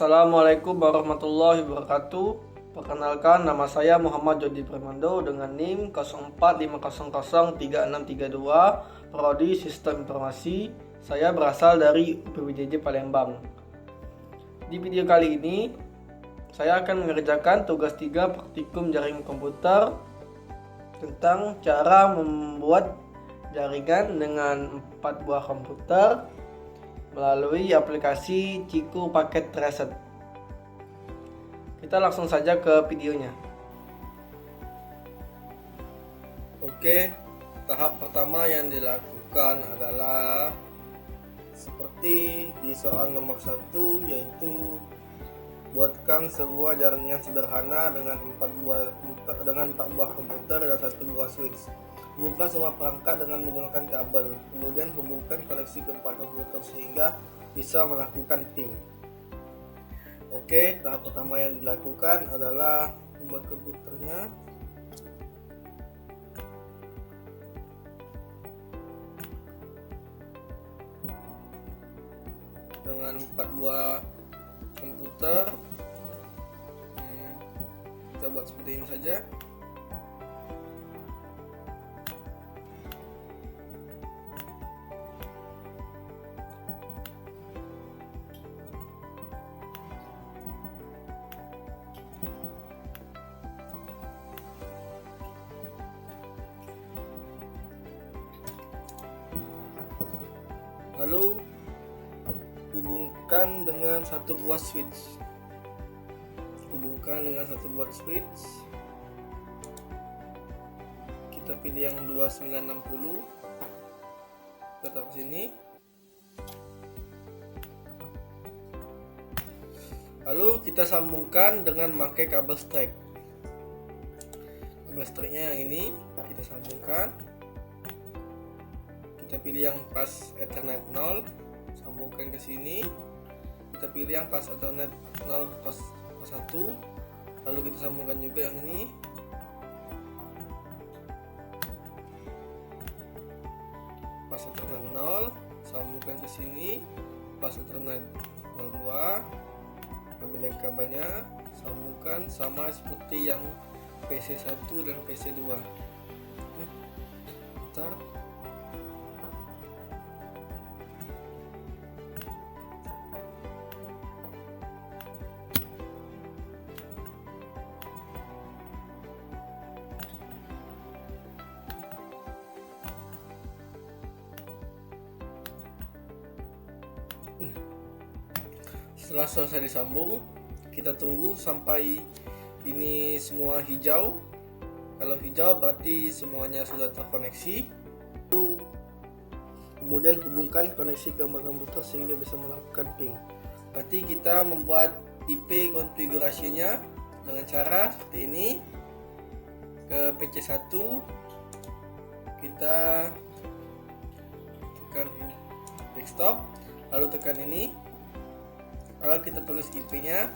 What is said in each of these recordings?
Assalamualaikum warahmatullahi wabarakatuh. Perkenalkan, nama saya Muhammad Jody Primando dengan NIM 0450036632, Prodi Sistem Informasi. Saya berasal dari UPWJJ Palembang. Di video kali ini, saya akan mengerjakan tugas 3 praktikum jaringan komputer tentang cara membuat jaringan dengan 4 buah komputer melalui aplikasi Ciku Paket Reset. Kita langsung saja ke videonya. Oke, tahap pertama yang dilakukan adalah seperti di soal nomor 1, yaitu buatkan sebuah jaringan sederhana dengan 4 buah komputer dan 1 buah switch. Hubungkan semua perangkat dengan menggunakan kabel, kemudian hubungkan koneksi ke 4 komputer sehingga bisa melakukan ping. Oke, tahap pertama yang dilakukan adalah membuat komputernya. Dengan 4 buah komputer, kita buat seperti ini saja. Lalu hubungkan dengan 1 buah switch. Kita pilih yang 2960. Tetap sini. Lalu kita sambungkan dengan memakai kabel strike. Kabel strike-nya yang ini kita sambungkan. Kita pilih yang pas Ethernet 0, sambungkan ke sini. Kita pilih yang pas Ethernet 0 pas 1, lalu kita sambungkan juga yang ini. Pas Ethernet 0, sambungkan ke sini. Pas Ethernet 02, ambil kabelnya, sambungkan sama seperti yang PC1 dan PC2. Bentar. Setelah selesai disambung, kita tunggu sampai ini semua hijau. Kalau hijau berarti semuanya sudah terkoneksi. Kemudian hubungkan koneksi ke komputer sehingga bisa melakukan ping. Berarti kita membuat IP konfigurasinya dengan cara seperti ini. Ke PC1 kita tekan desktop, lalu tekan ini. Kalau kita tulis IP-nya,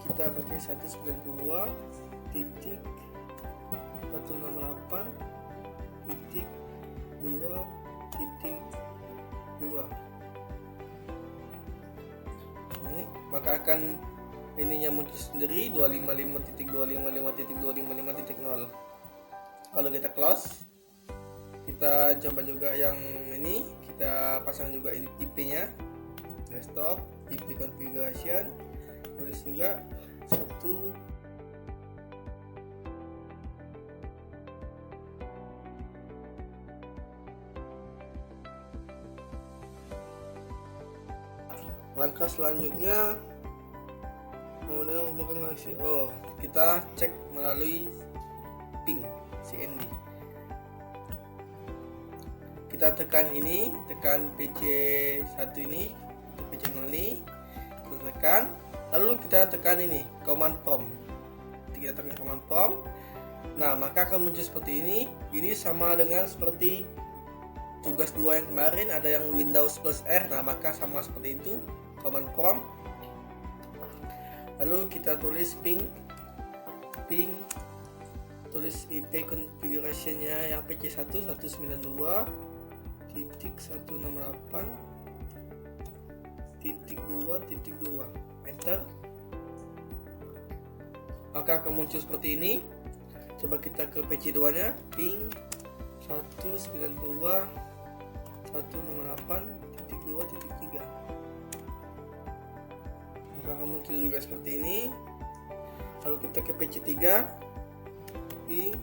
kita pakai 192.168.2.2. Maka akan ininya muncul sendiri 255.255.255.0. Kalau kita close, kita coba juga yang ini, kita pasang juga IP-nya. Desktop, IP configuration, tulis juga 1. Langkah selanjutnya kemudian hubungkan koneksi. Kita cek melalui ping CND. Kita tekan ini, tekan PC1 ini, PC0 ini, kita tekan, lalu kita tekan ini command prompt. Kita tekan command prompt. Nah, maka akan muncul seperti ini. Ini sama dengan seperti tugas 2 yang kemarin, ada yang Windows plus R. Nah, maka sama seperti itu, command prompt. Lalu kita tulis ping, tulis IP configuration-nya yang PC1 192.168.2.2. enter, maka akan muncul seperti ini. Coba kita ke PC2 nya, ping 192.168.2.3, maka akan muncul juga seperti ini. Lalu kita ke PC3, ping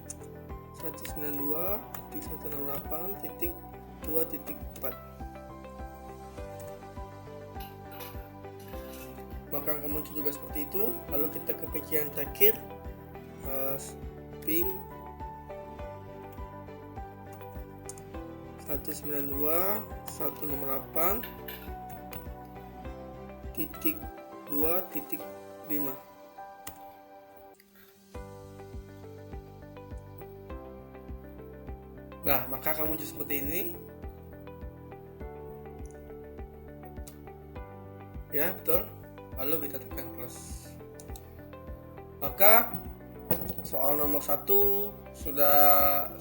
192.168.2.4, maka akan muncul juga seperti itu. Lalu kita ke PC yang terakhir, ping 192.168.2.5. Nah, maka akan muncul seperti ini. Ya, betul. Lalu kita tekan close. Maka soal nomor 1 sudah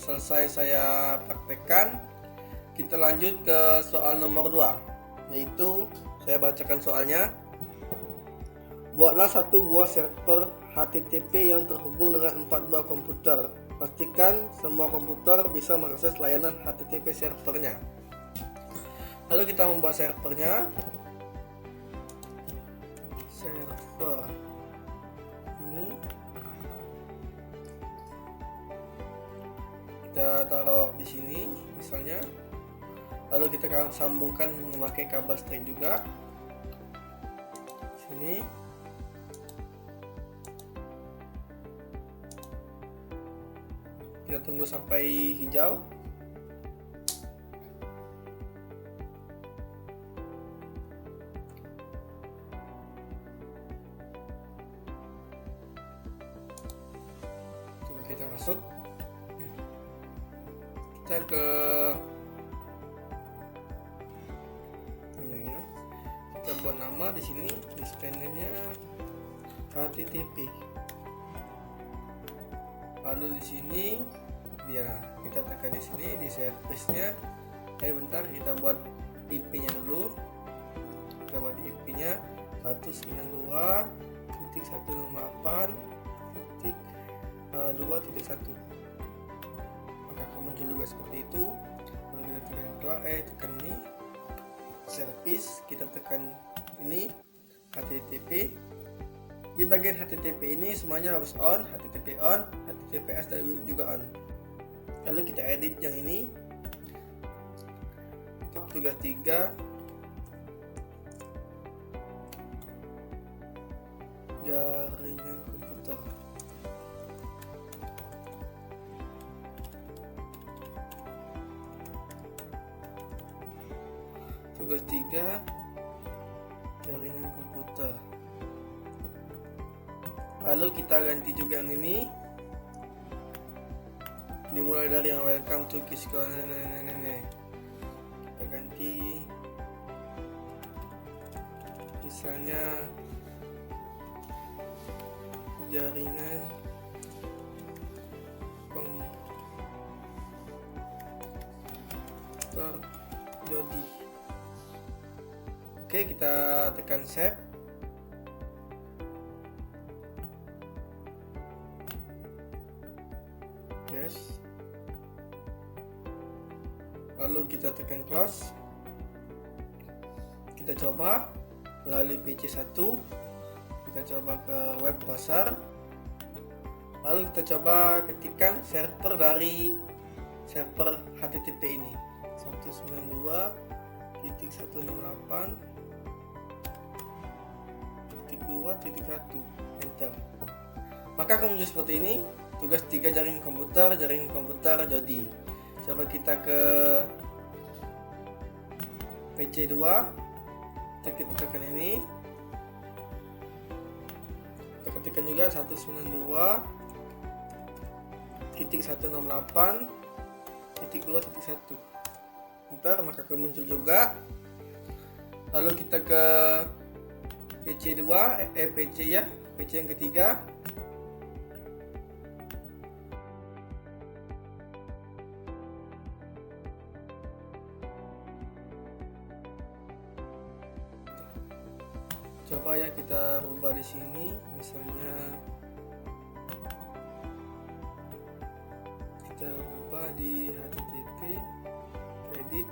selesai saya praktekkan. Kita lanjut ke soal nomor 2, yaitu saya bacakan soalnya. Buatlah satu buah server HTTP yang terhubung dengan 4 buah komputer. Pastikan semua komputer bisa mengakses layanan HTTP servernya. Lalu kita membuat servernya. Server ini kita taruh di sini misalnya. Lalu kita akan sambungkan memakai kabel string juga. Sini. Kita tunggu sampai hijau. Coba kita masuk. Kita ke ini ya. Kita buat nama di sini, di panelnya HTTP. Lalu di sini dia, kita tekan di sini di service-nya. Bentar, kita buat IP-nya dulu. Kita buat IP-nya 192.168.2.1. Maka akan muncul juga seperti itu. Lalu kita tekan ini service, kita tekan ini HTTP. Di bagian HTTP ini semuanya harus on, HTTP on, HTTPS juga on. Lalu kita edit yang ini. Tugas 3, jaringan komputer. Tugas 3, jaringan komputer. Lalu kita ganti juga yang ini, dimulai dari yang welcome to Kisco. Kita ganti misalnya jaringan komputer Jody. Oke, kita tekan save. Yes. Lalu kita tekan close. Kita coba melalui PC1. Kita coba ke web browser. Lalu kita coba ketikkan server dari server HTTP ini 192.168.2.1. Enter. Maka akan muncul seperti ini. Tugas 3, jaringan komputer Jody. Coba kita ke PC2. Kita tekan ini. Kita ketikkan juga 192.168.2.1. Ntar maka akan muncul juga. Lalu kita ke PC2, PC yang ketiga. Coba ya kita rubah di sini, misalnya kita rubah di HTTP kredit,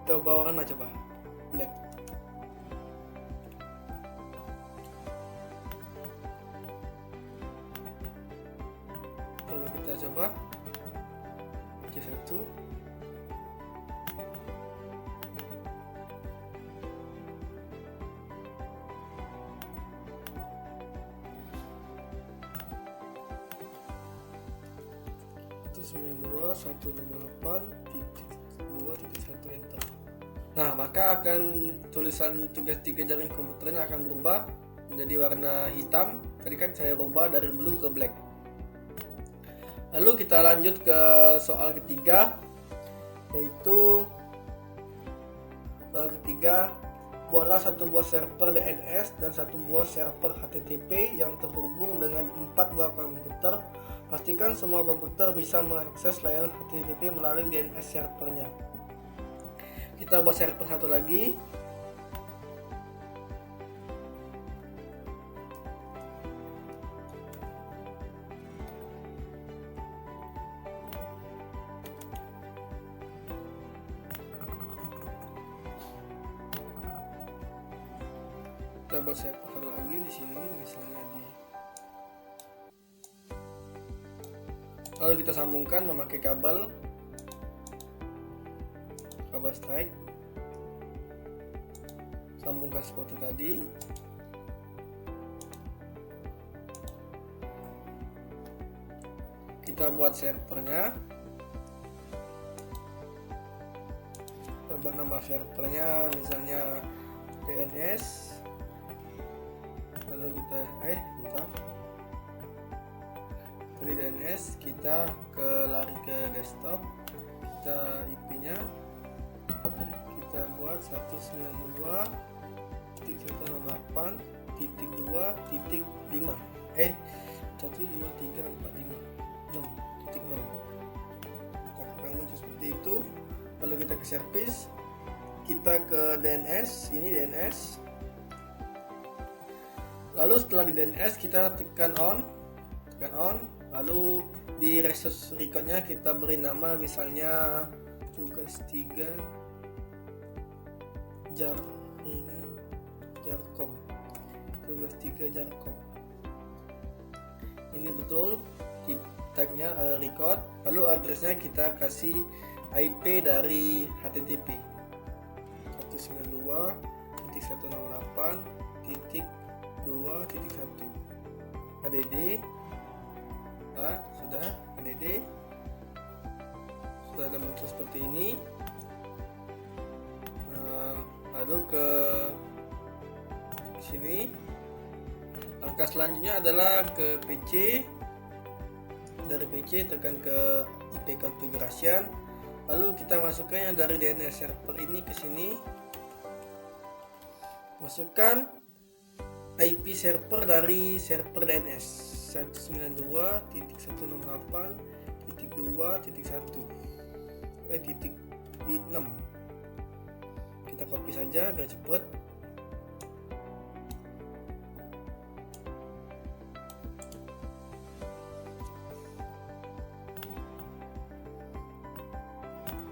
kita ubah warna coba black. Coba kita coba C1. Itu 92.168.2.1 enter. Nah, maka akan tulisan tugas 3 jaring komputernya akan berubah menjadi warna hitam. Tadi kan saya rubah dari blue ke black. Lalu kita lanjut ke soal ketiga, yaitu soal ketiga, buatlah satu buah server DNS dan satu buah server HTTP yang terhubung dengan 4 buah komputer. Pastikan semua komputer bisa mengakses layanan HTTP melalui DNS servernya. Kita buat server satu lagi. Kita buat server satu lagi di sini, misalnya di. Lalu kita sambungkan memakai kabel strike. Sambungkan seperti tadi. Kita buat servernya. Kita buat nama servernya misalnya DNS. Lalu kita bentar. Dari DNS kita lari ke desktop, kita IP-nya kita buat 192.168.2.5 12345.6.6. Akan muncul seperti itu. Lalu kita ke service, kita ke DNS, ini DNS. Lalu setelah di DNS kita tekan on, lalu di resource recordnya kita beri nama misalnya tugas 3 jaringan jarcom, tugas 3 jarcom. Ini betul, type-nya record, lalu addressnya kita kasih IP dari HTTP 192.168.2.1 ADD. Sudah ADD, sudah ada muncul seperti ini. Lalu ke sini, langkah selanjutnya adalah ke PC. Dari PC tekan ke IP configuration, lalu kita masukkan yang dari DNS server ini ke sini, masukkan IP server dari server DNS 192.168.2.1.6. Kita copy saja biar cepat.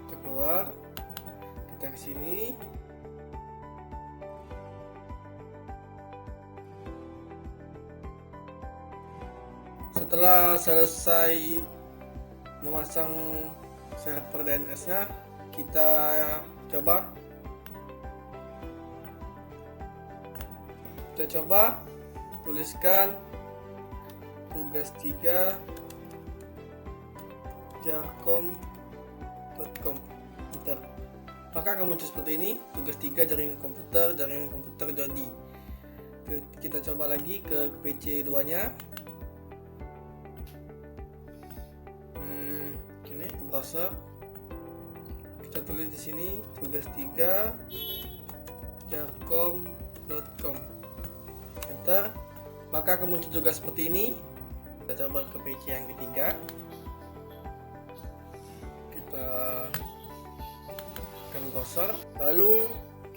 Kita keluar, kita ke sini. Setelah selesai memasang server DNS-nya, kita coba tuliskan tugas 3 jarcom.com, enter. Maka akan muncul seperti ini, tugas 3 jaringan komputer jadi. Kita coba lagi ke PC 2 nya. Browser, kita tulis di sini tugas 3 jarcom.com, enter. Maka akan muncul juga seperti ini. Kita coba ke PC yang ketiga, kita akan browser, lalu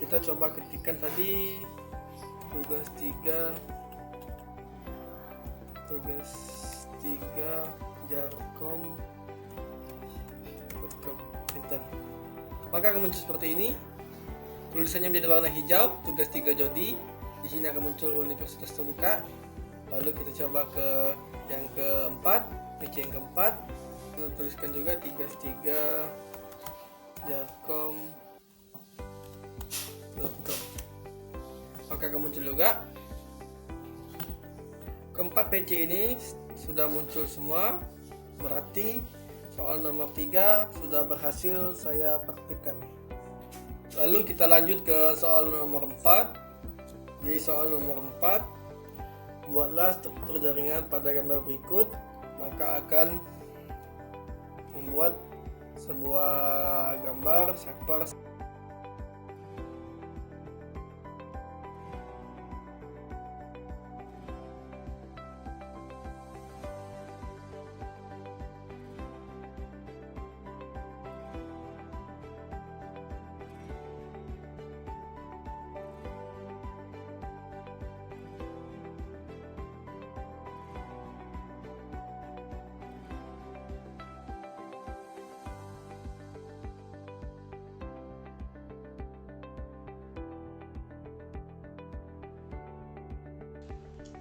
Kita coba ketikkan tadi tugas 3 jarkom. Enter. Maka akan muncul seperti ini. Tulisannya menjadi warna hijau, tugas 3 Jody. Di sini akan muncul universitas terbuka. Lalu kita coba ke yang keempat, PC yang keempat. Kita tuliskan juga tugas 3 jarkom. Maka akan muncul juga. Keempat PC ini sudah muncul semua. Berarti soal nomor 3 sudah berhasil saya praktikkan. Lalu kita lanjut ke soal nomor 4. Di soal nomor 4, buatlah struktur jaringan pada gambar berikut. Maka akan membuat sebuah gambar server.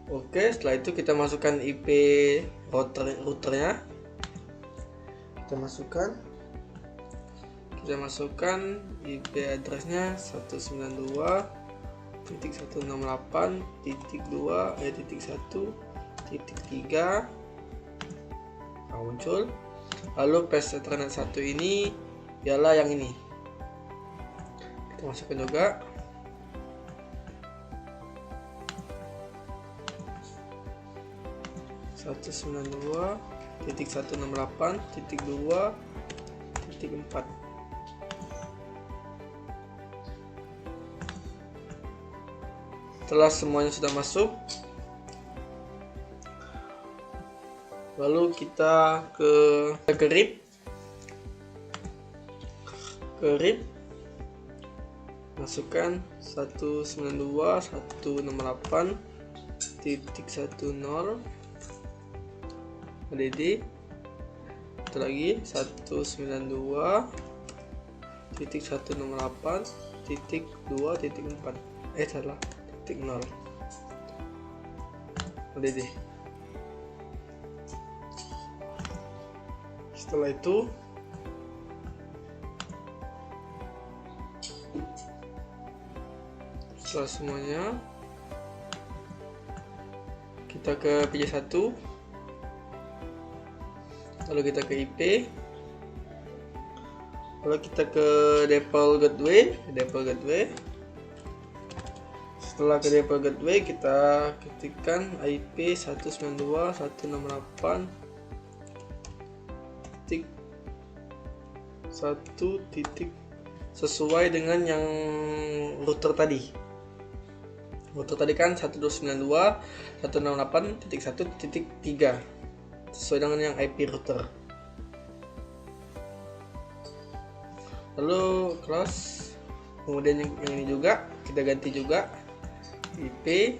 Oke, setelah itu kita masukkan IP routernya. Kita masukkan IP addressnya 192.168.2.1.3 muncul. Lalu path Ethernet 1 ini ialah yang ini. Kita masukkan juga. Satu 192.168.2.4. Setelah semuanya sudah masuk, lalu kita ke RIP, masukkan 192.168.10 ADD. Itu lagi 192.168.2.4 salah, titik 0 ADD. Setelah itu setelah semuanya kita ke PC1, lalu kita ke IP, lalu kita ke default gateway. Setelah ke default gateway, kita ketikkan IP 192.168.1 sesuai dengan yang router tadi. Router tadi kan 192.168.1.3 sesuai dengan yang IP router. Lalu close. Kemudian yang ini juga kita ganti juga IP.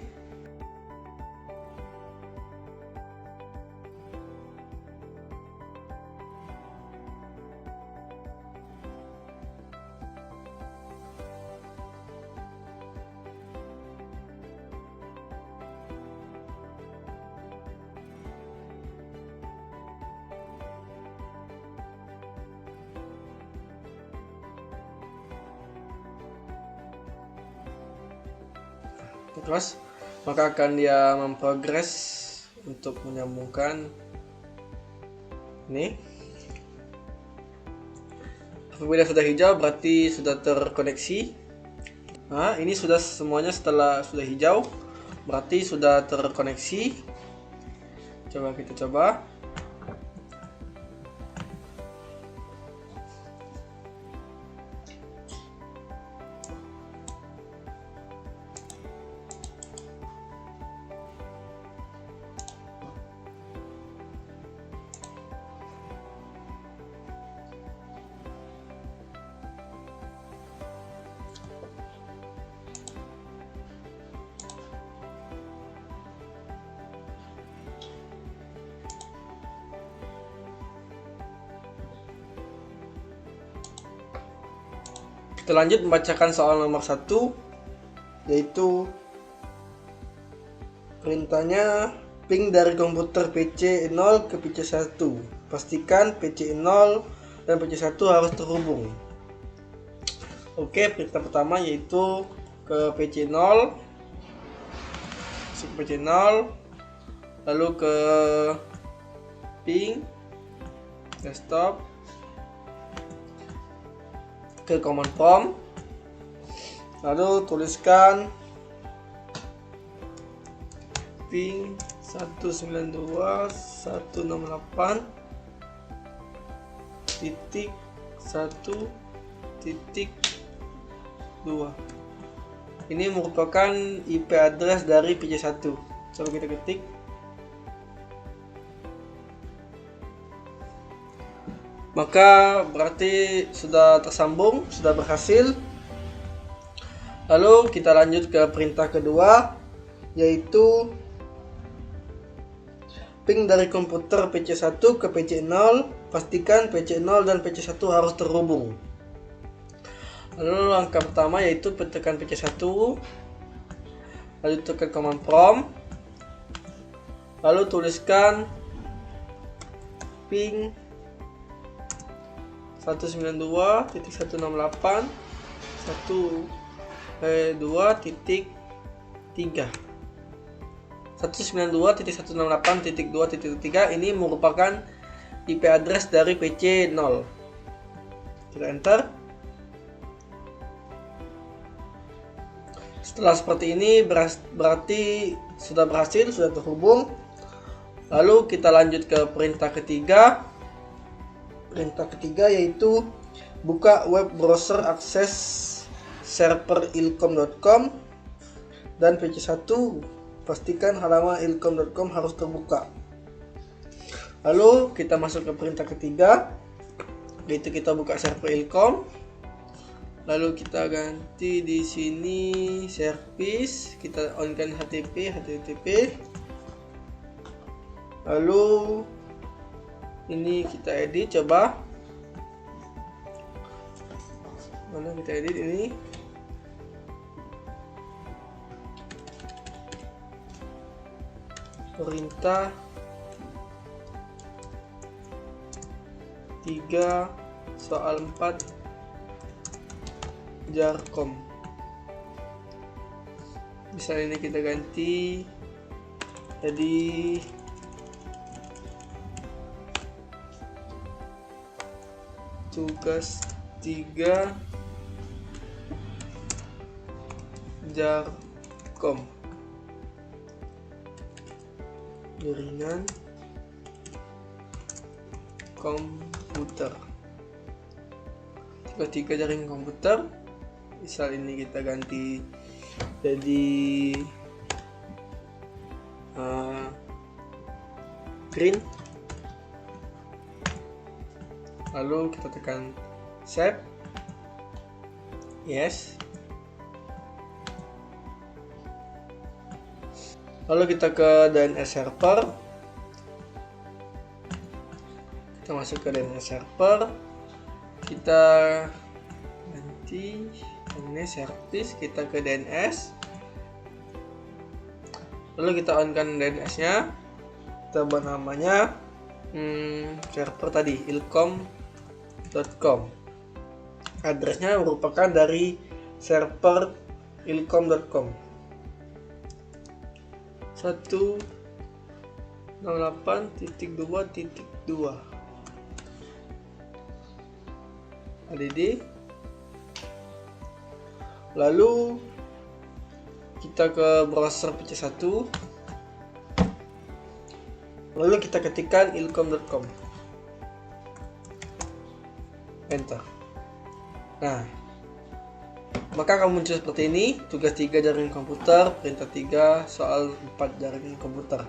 Terus maka akan dia memprogres untuk menyambungkan ini. Apabila sudah hijau berarti sudah terkoneksi. Nah, ini sudah semuanya setelah sudah hijau berarti sudah terkoneksi. Coba kita coba. Kita lanjut membacakan soal nomor 1, yaitu perintahnya ping dari komputer PC 0 ke PC 1. Pastikan PC 0 dan PC 1 harus terhubung. Oke, perintah pertama yaitu ke PC 0, masuk PC 0, lalu ke ping desktop, ke command prompt, lalu tuliskan ping 192.1.1.2. Ini merupakan IP address dari PC 1. Coba kita ketik. Maka berarti sudah tersambung, sudah berhasil. Lalu kita lanjut ke perintah kedua, yaitu ping dari komputer PC 1 ke PC 0. Pastikan PC 0 dan PC 1 harus terhubung. Lalu langkah pertama yaitu tekan PC 1, lalu tekan command prompt, lalu tuliskan ping 192.168.2.3. 192.168.2.3 ini merupakan IP address dari PC 0. Kita enter. Setelah seperti ini berarti sudah berhasil, sudah terhubung. Lalu kita lanjut ke perintah ketiga. Perintah ketiga yaitu buka web browser akses server ilkom.com dan PC 1. Pastikan halaman ilkom.com harus terbuka. Lalu kita masuk ke perintah ketiga, yaitu kita buka server ilkom. Lalu kita ganti di sini service, kita on-kan HTTP. Lalu ini kita edit, coba. Mana kita edit ini? Perintah 3 soal 4 jarkom. Misalnya ini kita ganti jadi tugas 3 jarkom jaringan komputer. Tugas 3 jaringan komputer. Misal ini kita ganti jadi green. Lalu kita tekan save. Yes. Lalu kita ke DNS server. Kita masuk ke DNS server. Kita ganti ini service, kita ke DNS. Lalu kita on kan DNS-nya. Kita buat namanya server tadi ilkom.com. Addressnya merupakan dari server ilkom.com 168.2.2 add. Lalu kita ke browser PC 1. Lalu kita ketikkan ilkom.com. Enter. Nah, maka akan muncul seperti ini. Tugas 3 jaringan komputer, perintah 3 soal 4 jaringan komputer.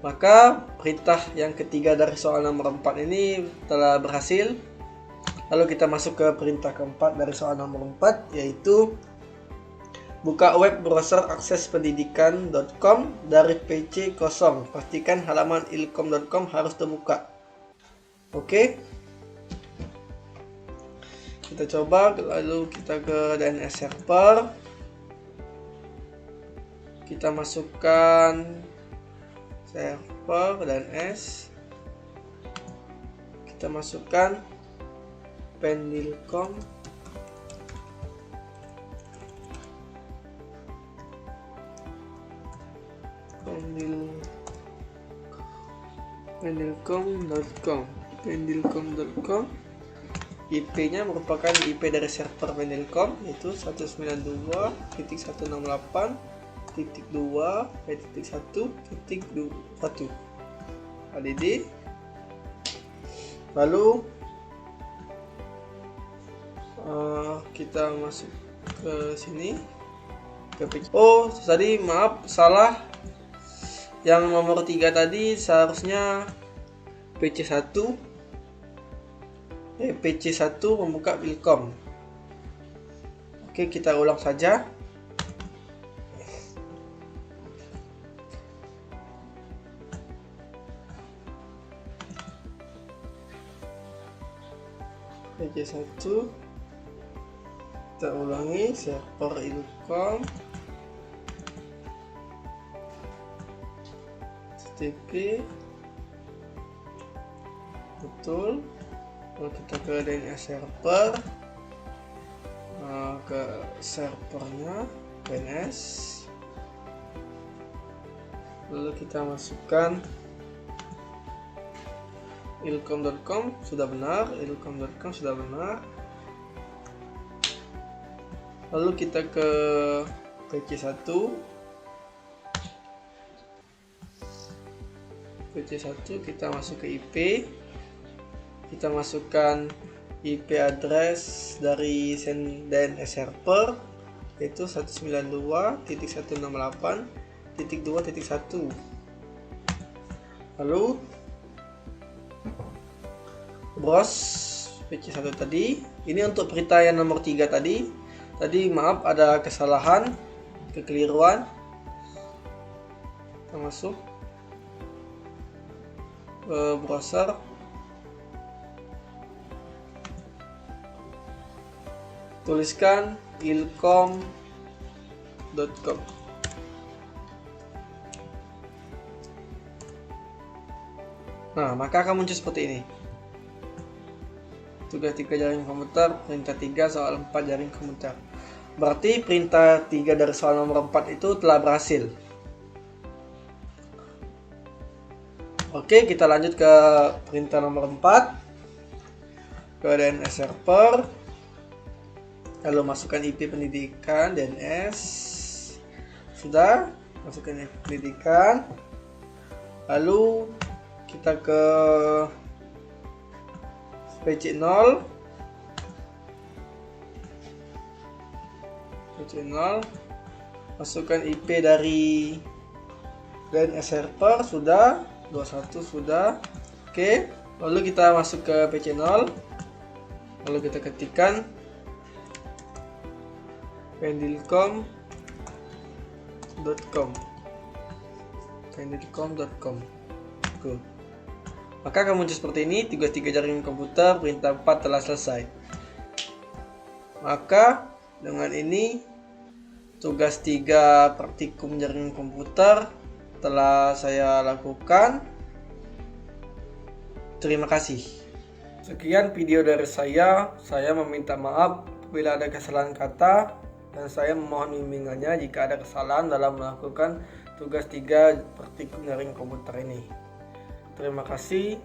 Maka perintah yang ketiga dari soal nomor 4 ini telah berhasil. Lalu kita masuk ke perintah keempat dari soal nomor 4, yaitu buka web browser akses pendidikan.com dari PC kosong. Pastikan halaman ilkom.com harus terbuka. Oke. Kita coba, lalu kita ke DNS server. Kita masukkan server DNS. Kita masukkan Pendilcom. Pendilcom.com. IP-nya merupakan IP dari server Pendilcom, yaitu 192.168.2.1.1 ADD. Lalu kita masuk ke sini ke tadi maaf, salah. Yang nomor 3 tadi seharusnya PC1 membuka Wilcom. Oke, kita ulang saja. PC1, kita ulangi server Wilcom, HTTP, betul. Lalu kita ke DNS server, ke servernya DNS, lalu kita masukkan ilcom.com, sudah benar. Ilcom.com sudah benar. Lalu kita ke PC1, kita masuk ke IP. Kita masukkan IP address dari DNS server, yaitu 192.168.2.1. Lalu browse PC1 tadi. Ini untuk berita yang nomor 3 tadi. Maaf, ada kesalahan, kekeliruan. Kita masuk ke browser. Tuliskan ilcom.com. Nah, maka akan muncul seperti ini. Tugas 3 jaring komputer, perintah 3 soal 4 jaring komputer. Berarti perintah 3 dari soal nomor 4 itu telah berhasil. Oke, kita lanjut ke perintah nomor 4. Ke DNS server. Lalu masukkan IP pendidikan DNS. Sudah, masukkan IP pendidikan. Lalu kita ke PC0. Masukkan IP dari DNS server, sudah. 21 sudah. Oke, lalu kita masuk ke PC0. Lalu kita ketikkan pendilcom.com. Good. Maka akan muncul seperti ini. Tugas 3 jaring komputer, perintah 4 telah selesai. Maka dengan ini tugas 3 praktikum jaring komputer telah saya lakukan. Terima kasih. Sekian video dari saya. Saya meminta maaf bila ada kesalahan kata, dan saya memohon bimbingannya jika ada kesalahan dalam melakukan tugas 3 praktikum jaring komputer ini. Terima kasih.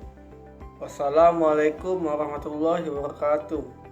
Wassalamualaikum warahmatullahi wabarakatuh.